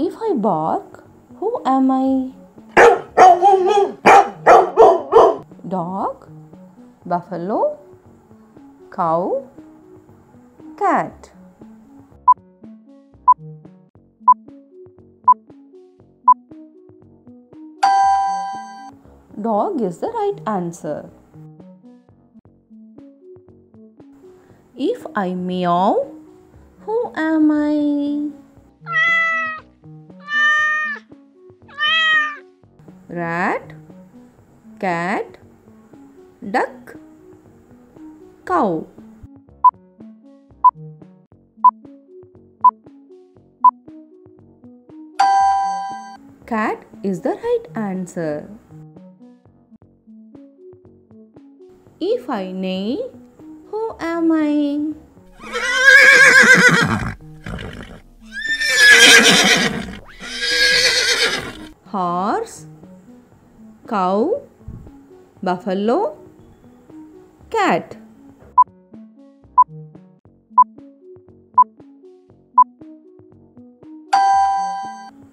If I bark, who am I? Dog, buffalo, cow, cat. Dog is the right answer. If I meow, who am I? Rat, cat, duck, cow. Cat is the right answer. If I neigh, who am I? Horse, cow, buffalo, cat.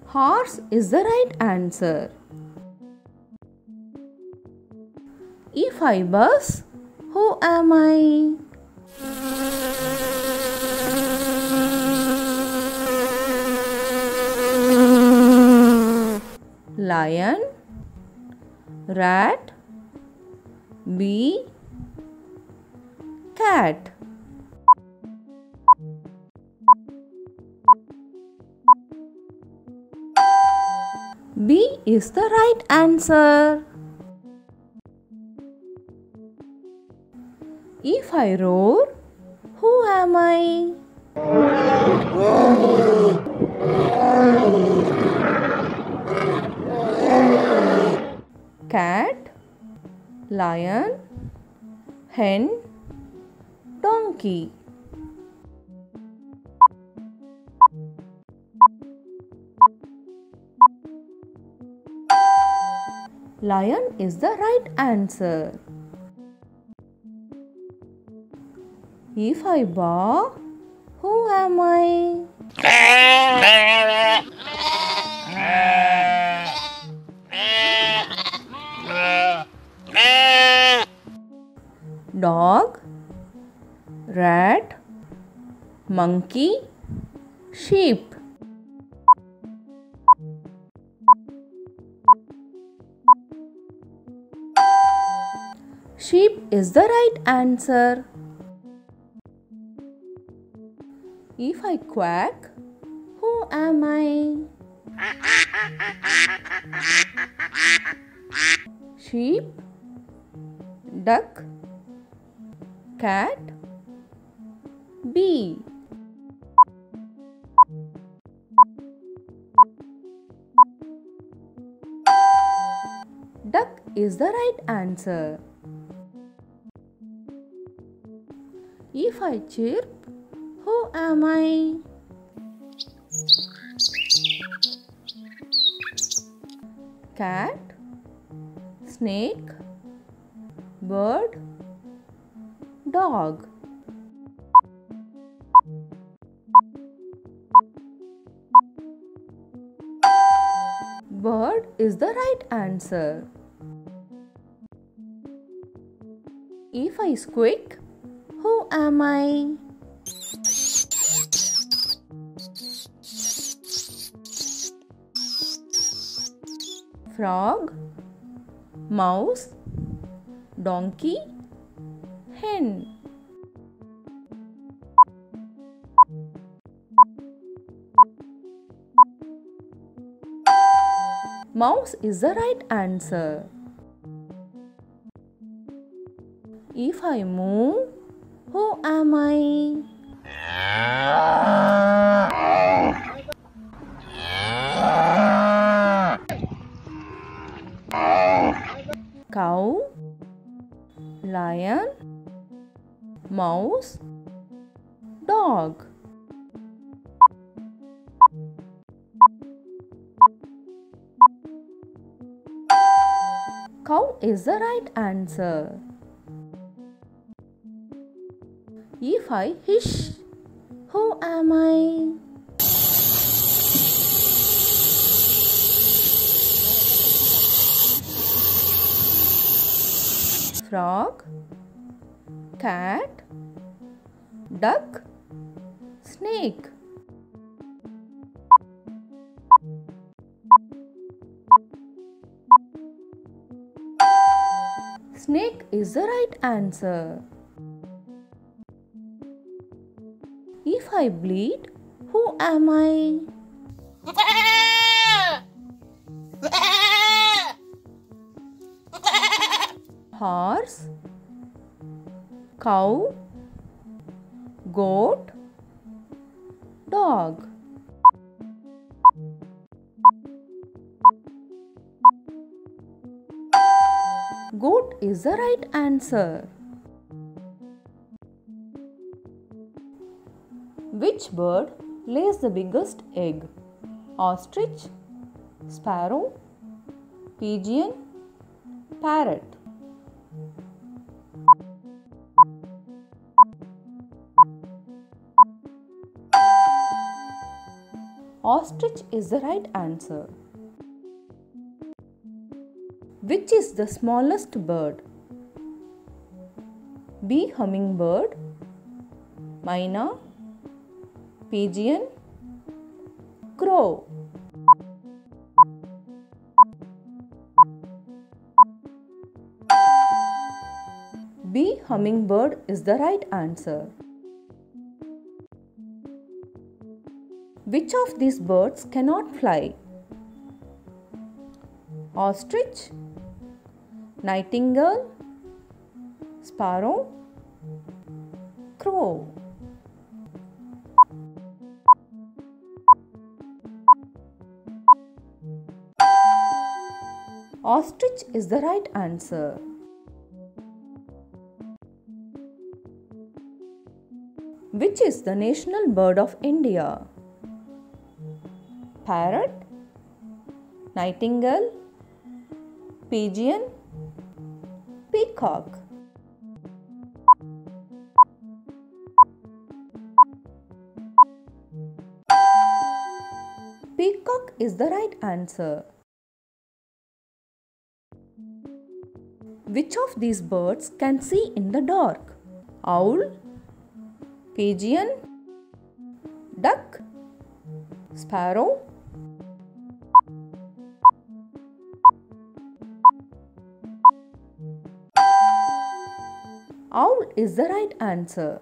Horse is the right answer. If I buzz, who am I? Lion, rat, bee, cat. Bee is the right answer. If I roar, who am I? Cat, lion, hen, donkey. Lion is the right answer. If I bark, who am I? Dog, rat, monkey, sheep. Sheep is the right answer. If I quack, who am I? Sheep, duck, cat, bee. Duck is the right answer. If I chirp, who am I? Cat, snake, bird, dog. Bird is the right answer. If I squeak, who am I? Frog, mouse, donkey, hen. Mouse is the right answer. If I move, who am I? Cow, lion, mouse, dog. Cow is the right answer. If I hiss, who am I? frog, cat, duck, snake. Snake is the right answer. If I bleed, who am I? Horse, cow, goat, dog. Goat is the right answer. Which bird lays the biggest egg? Ostrich, sparrow, pigeon, parrot. Ostrich is the right answer. Which is the smallest bird? Bee, hummingbird, myna, pigeon, crow. Bee, hummingbird is the right answer. Which of these birds cannot fly? Ostrich, nightingale, sparrow, crow. Ostrich is the right answer. Which is the national bird of India? Parrot, nightingale, pigeon, peacock. Peacock is the right answer. Which of these birds can see in the dark? Owl, pigeon, duck, sparrow. Owl is the right answer.